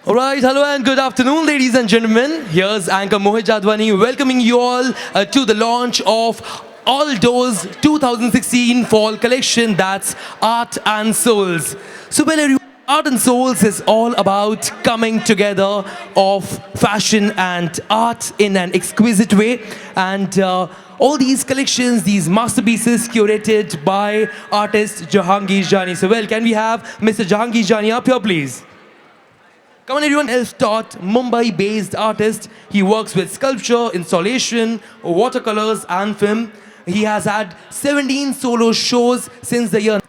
Alright, hello and good afternoon, ladies and gentlemen. Here's anchor Mohit Jadwani welcoming you all to the launch of Aldo's 2016 fall collection, that's Art and Souls. So, well, everyone, Art and Souls is all about coming together of fashion and art in an exquisite way. And all these collections, these masterpieces curated by artist Jahangir Jani. So, well, can we have Mr. Jahangir Jani up here, please? Come on, everyone. Self-taught Mumbai-based artist. He works with sculpture, installation, watercolors, and film. He has had 17 solo shows since the year.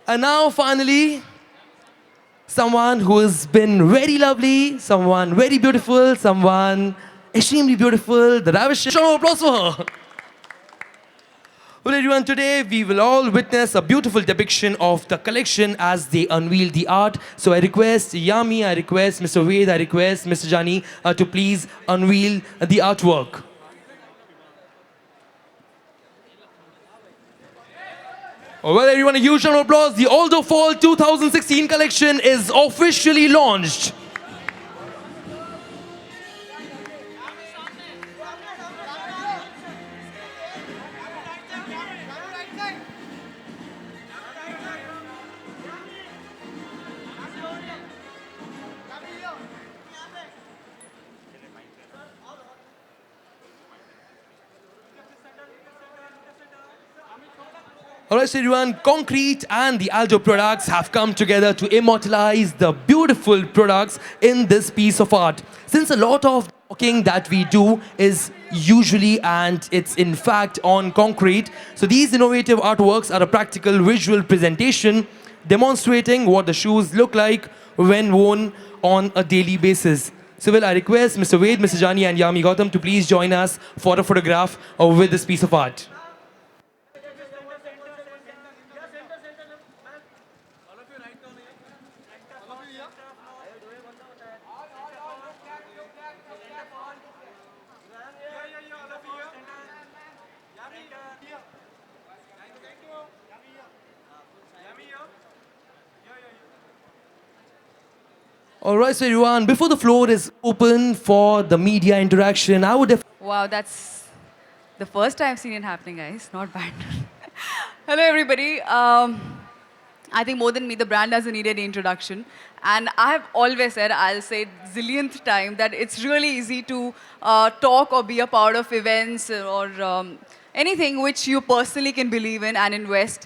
And now, finally, someone who has been very lovely, someone very beautiful, someone extremely beautiful. The ravish. Round of applause for her. Well, everyone, today we will all witness a beautiful depiction of the collection as they unveil the art. So I request Yami, I request Mr. Ved, I request Mr. Jani to please unveil the artwork. Well, everyone, a huge round of applause. The Aldo Fall 2016 collection is officially launched. Alright, so everyone, Concrete and the Aldo products have come together to immortalize the beautiful products in this piece of art. Since a lot of talking that we do is usually and it's in fact on concrete, so these innovative artworks are a practical visual presentation demonstrating what the shoes look like when worn on a daily basis. So well, I request Mr. Ved, Mr. Jani and Yami Gautam to please join us for a photograph with this piece of art. Alright, so everyone, before the floor is open for the media interaction, I would Wow, that's the first time I've seen it happening, guys. Not bad. Hello, everybody. I think more than me, the brand doesn't need any introduction. And I have always said, I'll say it zillionth time, that it's really easy to talk or be a part of events or anything which you personally can believe in and invest.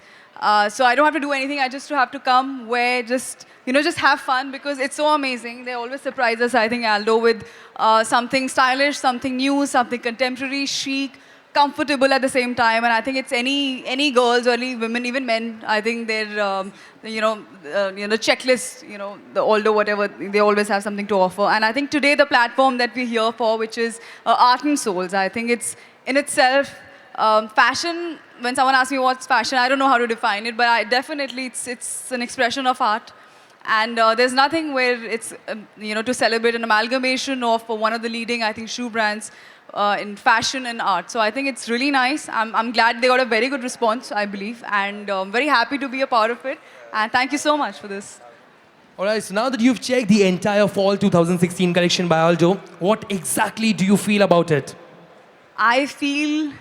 So I don't have to do anything. I just have to come, wear, just have fun because it's so amazing. They always surprise us, I think, Aldo, with something stylish, something new, something contemporary, chic, comfortable at the same time. And I think it's any girls, or any women, even men, I think they're, checklist, the Aldo, whatever, they always have something to offer. And I think today the platform that we're here for, which is Art and Souls, I think it's in itself, fashion, when someone asks me what's fashion, I don't know how to define it, but definitely it's an expression of art. And there's nothing where it's, to celebrate an amalgamation of one of the leading, I think, shoe brands in fashion and art. So I think it's really nice. I'm glad they got a very good response, I believe, and very happy to be a part of it. And thank you so much for this. Alright, so now that you've checked the entire Fall 2016 collection by Aldo, what exactly do you feel about it? I feel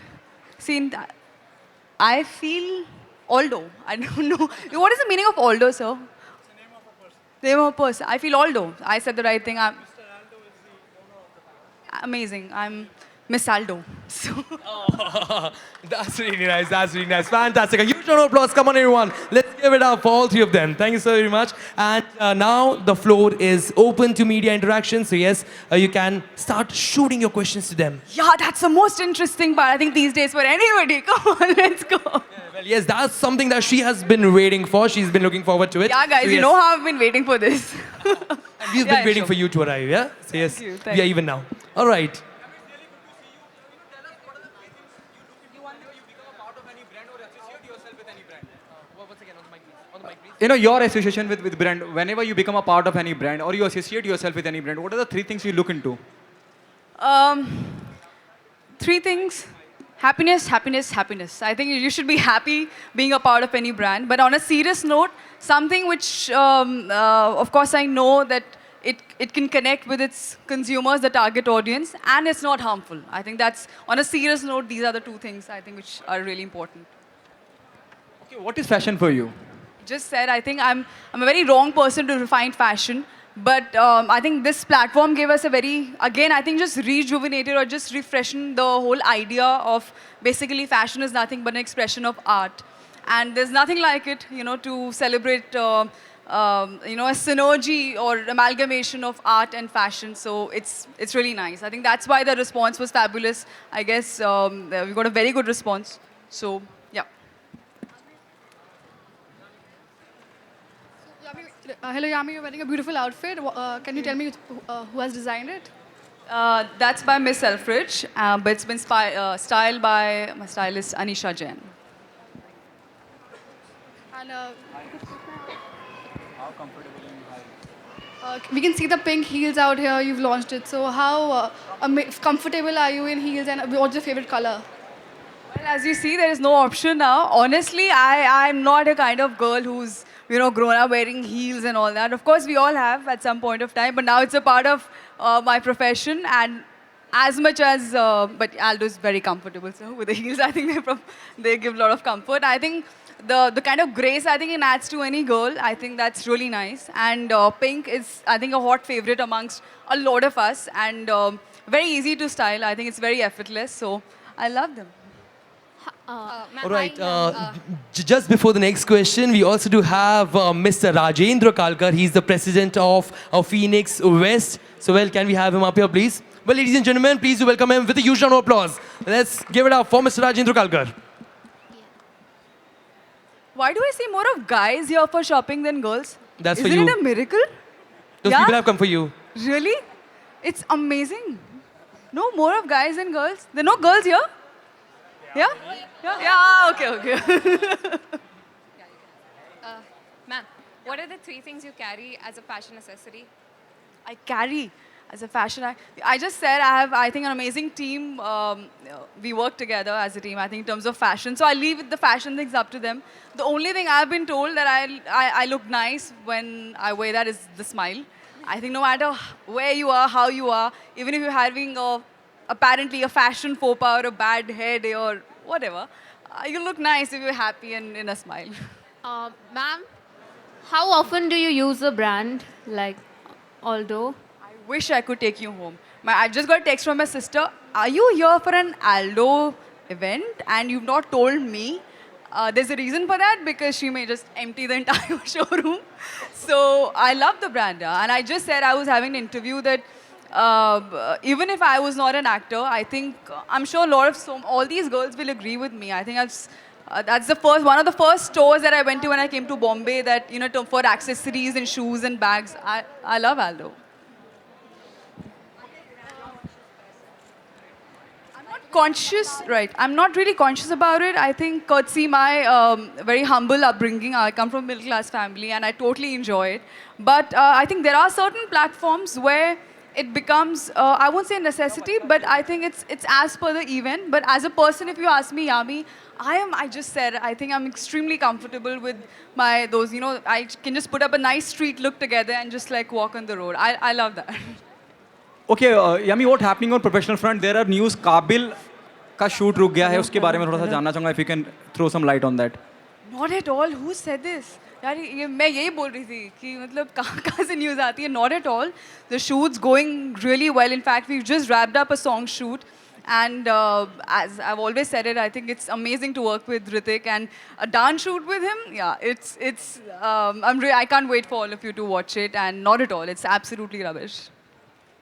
Aldo. I don't know. What is the meaning of Aldo, sir? It's the name of a person. Name of a person. I feel Aldo. I said the right thing. Mr. Aldo is the owner of the amazing. I'm Miss Aldo. So Oh, that's really nice. That's really nice. Fantastic. A huge round of applause. Come on, everyone. Let's give it up for all three of them. Thank you so very much. And now the floor is open to media interaction. So yes, you can start shooting your questions to them. yeah, that's the most interesting part, I think, these days for anybody. Come on, let's go. Yeah, well, yes, that's something that she has been waiting for. She's been looking forward to it. Yeah, guys, So, you yes. know how I've been waiting for this. And we've been waiting for you to arrive, yeah? So yes, you, we are even now. All right. Your association with brand, whenever you become a part of any brand or you associate yourself with any brand, what are the three things you look into? Three things. Happiness, happiness, happiness. I think you should be happy being a part of any brand. But on a serious note, something which, of course, I know that it can connect with its consumers, the target audience, and it's not harmful. I think that's, on a serious note, these are the two things I think which are really important. Okay, what is fashion for you? Just said, I think I'm a very wrong person to define fashion. But I think this platform gave us a very, again, I think just rejuvenated or just refreshing the whole idea of basically fashion is nothing but an expression of art. And there's nothing like it, to celebrate, a synergy or amalgamation of art and fashion. So it's really nice. I think that's why the response was fabulous. I guess we got a very good response. So, yeah. Hello, Yami. You're wearing a beautiful outfit. Can you tell me who has designed it? That's by Miss Selfridge, but it's been styled by my stylist Anisha Jain. And we can see the pink heels out here. You've launched it. So how comfortable are you in heels, and what's your favorite color? Well, as you see, there is no option now. Honestly, I'm not a kind of girl who's grown up wearing heels and all that. Of course, we all have at some point of time, but now it's a part of my profession. And as much as, but Aldo is very comfortable, so with the heels, I think they give a lot of comfort. I think the kind of grace I think it adds to any girl, I think that's really nice. And pink is, I think, a hot favorite amongst a lot of us, and very easy to style. I think it's very effortless, so I love them. All right. Just before the next question, we also do have Mr. Rajendra Kalkar. He's the president of Phoenix West. So, well, can we have him up here, please? Well, ladies and gentlemen, please do welcome him with a huge round of applause. Let's give it up for Mr. Rajendra Kalkar. Why do I see more of guys here for shopping than girls? That's for you. Isn't it a miracle? Those people have come for you. Really? It's amazing. No more of guys than girls. There are no girls here? Yeah? Yeah, okay. Ma'am, what are the 3 things you carry as a fashion accessory? I carry as a fashion. I just said I have, I think, an amazing team. We work together as a team, I think, in terms of fashion. So I leave the fashion things up to them. The only thing I've been told that I look nice when I wear that is the smile. I think no matter where you are, how you are, even if you're having apparently a fashion faux pas or a bad hair day or whatever, you look nice if you're happy and in a smile. Ma'am, how often do you use a brand like Aldo? I wish I could take you home. I just got a text from my sister. Are you here for an Aldo event and you've not told me? There's a reason for that, because she may just empty the entire showroom. So I love the brand. And I just said I was having an interview that even if I was not an actor, I think, I'm sure all these girls will agree with me. I think that's one of the first stores that I went to when I came to Bombay that, for accessories and shoes and bags. I love Aldo. I'm not really conscious about it. I think courtesy my very humble upbringing. I come from a middle class family and I totally enjoy it. But I think there are certain platforms where it becomes, I won't say a necessity, but I think it's as per the event. But as a person, if you ask me, Yami, I just said, I think I'm extremely comfortable with those, I can just put up a nice street look together and just like walk on the road. I love that. Okay, Yami, what happening on professional front? There are news, Kabil का shoot रुक गया है, उसके बारे में थोड़ा सा जानना चाहूँगा, if you can throw some light on that. Not at all. Who said this? यार मैं यही बोल रही थी कि मतलब कहाँ से news आती है? Not at all. The shoot's going really well. In fact, we've just wrapped up a song shoot. And as I've always said it, I think it's amazing to work with Hrithik, and a dance shoot with him. Yeah, I can't wait for all of you to watch it, and not at all. It's absolutely rubbish.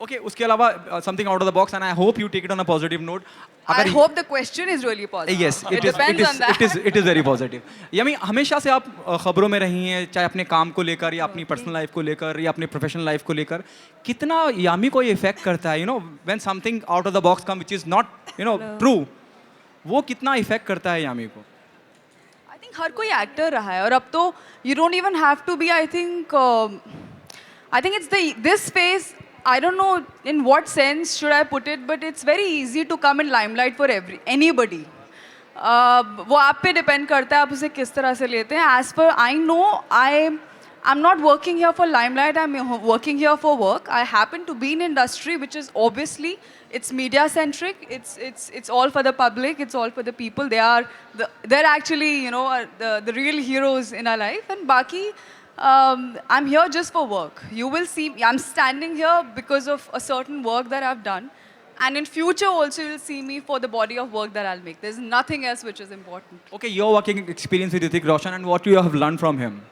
Okay, उसके अलावा something out of the box, and I hope you take it on a positive note. I hope the question is really positive. Yes, it depends on that. It is very positive. Yami, हमेशा से आप खबरों में रही हैं, चाहे अपने काम को लेकर या अपनी पर्सनल लाइफ को लेकर या अपने प्रोफेशनल लाइफ को लेकर, कितना यामी को ये इफेक्ट करता है, when something out of the box comes which is not, true, वो कितना इफेक्ट करता है यामी को? I think हर कोई एक्टर रहा है, और अब तो you don't even have to be, I think it's this phase I don't know in what sense should I put it, but it's very easy to come in limelight for anybody. वो आप पे depend करता है आप उसे किस तरह से लेते हैं. As per I know, I'm not working here for limelight. I'm working here for work. I happen to be in industry which is obviously it's media centric. It's all for the public. It's all for the people. They're actually the real heroes in our life. And baki, I'm here just for work. You will see I'm standing here because of a certain work that I've done. And in future also you'll see me for the body of work that I'll make. There's nothing else which is important. Okay, your working experience with Hrithik Roshan and what you have learned from him.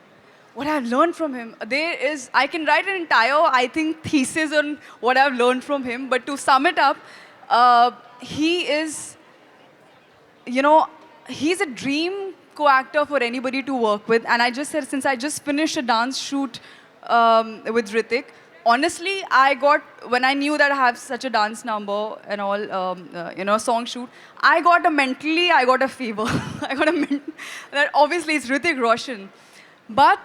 What I've learned from him, I can write an entire, I think, thesis on what I've learned from him. But to sum it up, he is, he's a dream co-actor for anybody to work with. And I just said, since I just finished a dance shoot with Hrithik, honestly, when I knew that I have such a dance number and all, song shoot, I got a fever. That obviously it's Hrithik Roshan. But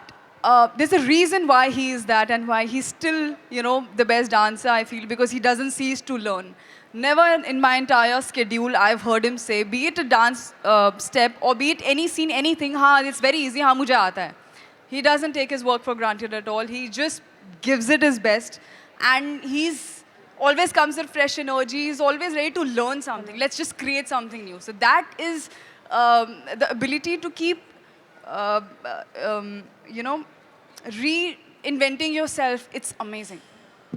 there's a reason why he is that and why he's still, the best dancer, I feel, because he doesn't cease to learn. Never in my entire schedule I've heard him say, be it a dance step or be it any scene, anything, it's very easy, mujhe aata hai. He doesn't take his work for granted at all. He just gives it his best. And he's always comes with fresh energy. He's always ready to learn something. Let's just create something new. So that is the ability to keep, reinventing yourself. It's amazing.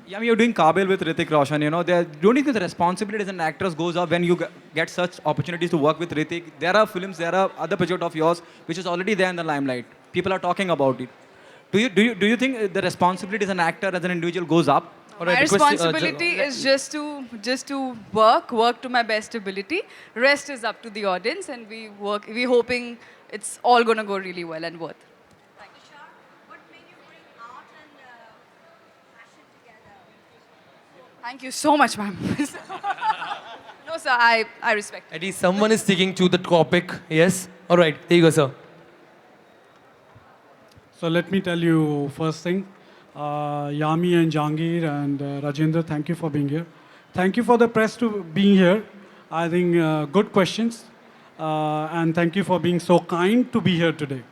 Yeah, you're doing Kabil with Hrithik Roshan. Don't you think the responsibility as an actress goes up when you get such opportunities to work with Hrithik? There are films, there are other projects of yours which is already there in the limelight. People are talking about it. Do you think the responsibility as an actor, as an individual, goes up? My responsibility is just to work to my best ability. Rest is up to the audience, and we're hoping it's all gonna go really well and worth. Thank you, Shah. What made you bring art and fashion together? Thank you so much, ma'am. No, sir, I respect it. At least someone is sticking to the topic. Yes? All right. There you go, sir. So let me tell you first thing. Yami and Jahangir and Rajendra, thank you for being here. Thank you for the press to being here. I think good questions. And thank you for being so kind to be here today.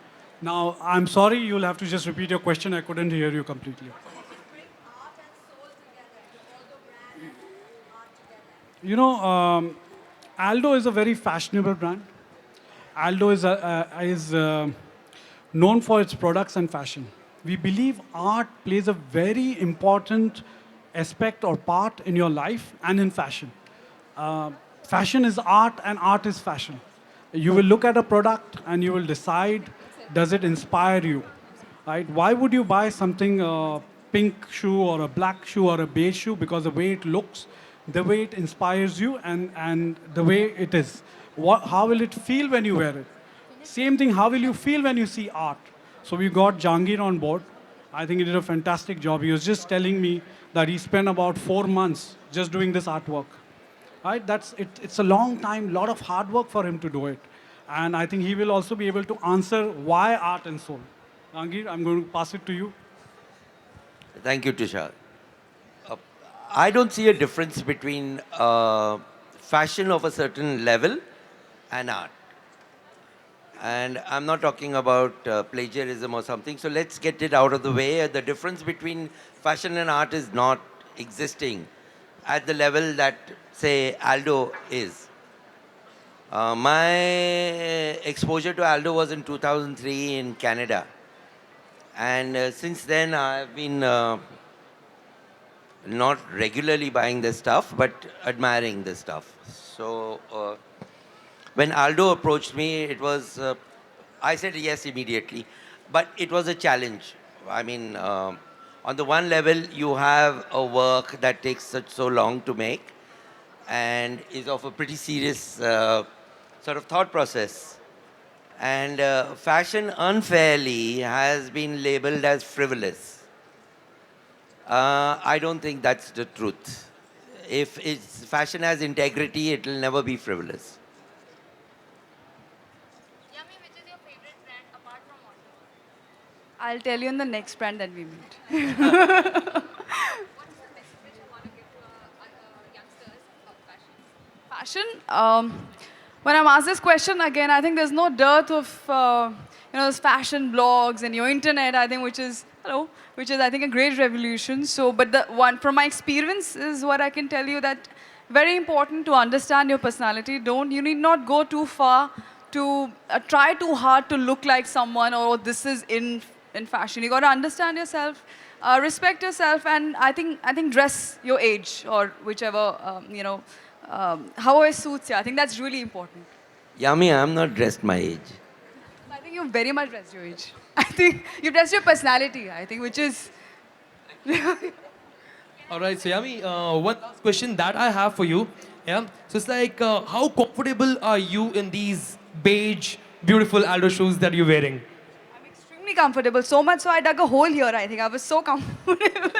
Now, I'm sorry, you'll have to just repeat your question. I couldn't hear you completely. Bring art and soul together, all the brand and art together. Aldo is a very fashionable brand. Aldo is known for its products and fashion. We believe art plays a very important aspect or part in your life and in fashion. Fashion is art and art is fashion. You will look at a product and you will decide, does it inspire you? Right? Why would you buy something, a pink shoe or a black shoe or a beige shoe? Because the way it looks, the way it inspires you and the way it is. How will it feel when you wear it? Same thing, how will you feel when you see art? So we got Jahangir on board. I think he did a fantastic job. He was just telling me that he spent about 4 months just doing this artwork. Right? It's a long time, lot of hard work for him to do it. And I think he will also be able to answer why art and soul. Jahangir, I'm going to pass it to you. Thank you, Tisha. I don't see a difference between fashion of a certain level and art. And I'm not talking about plagiarism or something, so let's get it out of the way. The difference between fashion and art is not existing at the level that, say, Aldo is. My exposure to Aldo was in 2003 in Canada. And since then, I've been not regularly buying this stuff, but admiring this stuff. So when Aldo approached me, it was, I said yes immediately, but it was a challenge. I mean, on the one level, you have a work that takes so long to make and is of a pretty serious sort of thought process. And fashion unfairly has been labeled as frivolous. I don't think that's the truth. If fashion has integrity, it will never be frivolous. Yami, which is your favorite brand apart from Aldo? I'll tell you in the next brand that we meet. Fashion. When I'm asked this question again, I think there's no dearth of those fashion blogs and your internet. I think which is I think a great revolution. So, but the one from my experience is what I can tell you that very important to understand your personality. You need not go too far to try too hard to look like someone or this is in fashion. You got to understand yourself, respect yourself, and I think dress your age or whichever however suits you. I think that's really important. Yami, I'm not dressed my age. I think you've very much dressed your age. I think you dressed your personality. I think which is. All right, so Yami, one last question that I have for you. Yeah, so it's like, how comfortable are you in these beige, beautiful Aldo shoes that you're wearing? I'm extremely comfortable. So much so I dug a hole here. I think I was so comfortable.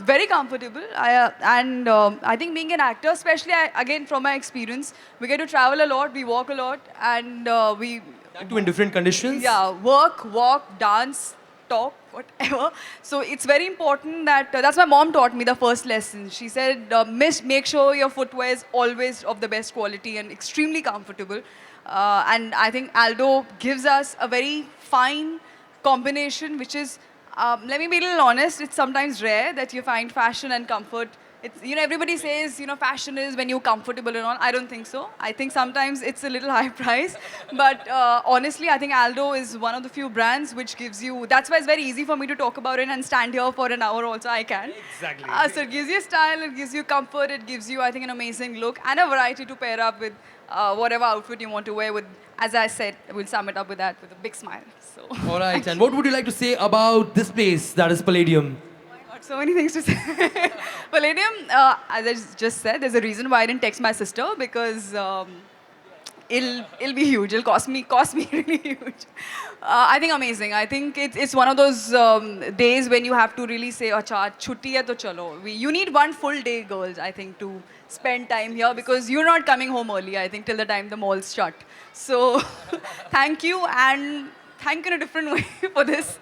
Very comfortable. I think being an actor, especially again from my experience, we get to travel a lot, we walk a lot, and we. That too in different conditions? Yeah, work, walk, dance, talk, whatever. So it's very important that, that's my mom taught me the first lesson. She said, make sure your footwear is always of the best quality and extremely comfortable. And I think Aldo gives us a very fine combination, which is, let me be a little honest, it's sometimes rare that you find fashion and comfort. It's, everybody says, fashion is when you're comfortable and all. I don't think so. I think sometimes it's a little high price. But honestly, I think Aldo is one of the few brands which gives you, that's why it's very easy for me to talk about it and stand here for an hour also, I can. Exactly. So it gives you style, it gives you comfort, it gives you, I think, an amazing look and a variety to pair up with whatever outfit you want to wear with. As I said, we'll sum it up with that with a big smile. So. All right, and what would you like to say about this place, that is Palladium? So many things to say. Palladium, as I just said, there's a reason why I didn't text my sister because it'll be huge. It'll cost me really huge. I think amazing. I think it's one of those days when you have to really say, "Acha, chutti hai to chalo." You need one full day, girls. I think to spend time here because you're not coming home early. I think till the time the mall's shut. So thank you and thank you in a different way for this.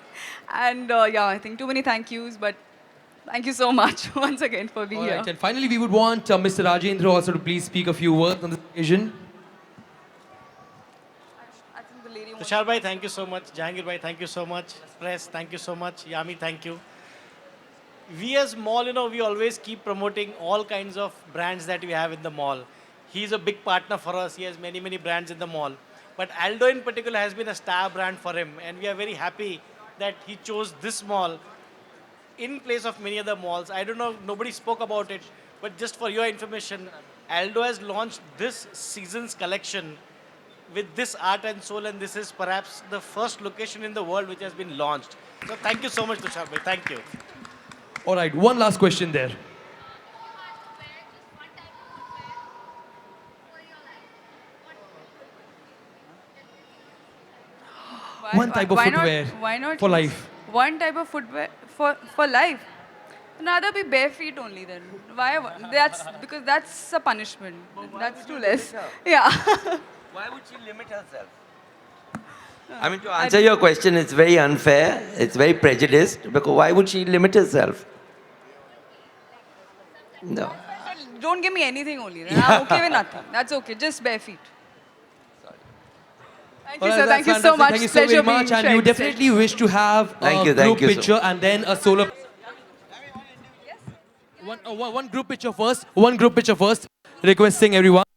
And I think too many thank yous, but. Thank you so much once again for being here. All right, and finally, we would want Mr. Rajendra also to please speak a few words on this occasion. I think the lady Tushar bhai, thank you so much. Jahangir bhai, thank you so much. Press, thank you so much. Yami, thank you. We as mall, we always keep promoting all kinds of brands that we have in the mall. He's a big partner for us. He has many, many brands in the mall. But Aldo in particular has been a star brand for him. And we are very happy that he chose this mall in place of many other malls. I don't know, nobody spoke about it, but just for your information, Aldo has launched this season's collection with this art and soul, and this is perhaps the first location in the world which has been launched. So thank you so much, Tushar bhai. Thank you. All right, one last question there. One type of footwear why not for choose life. One type of footwear for life. Rather be bare feet only then. Why? That's because that's a punishment. That's too less. Yeah. Why would she limit herself? I mean, to answer your question, it's very unfair. It's very prejudiced. Because why would she limit herself? No. Don't give me anything only. Then. I'm okay with nothing. That's okay. Just bare feet. Thank you, All sir. right, Thank you that's so much. fantastic. Thank you so Pleasure very much. being And you shared. definitely wish to have Thank a you, thank group you so picture and then a solo. One group picture first. One group picture first. Requesting everyone.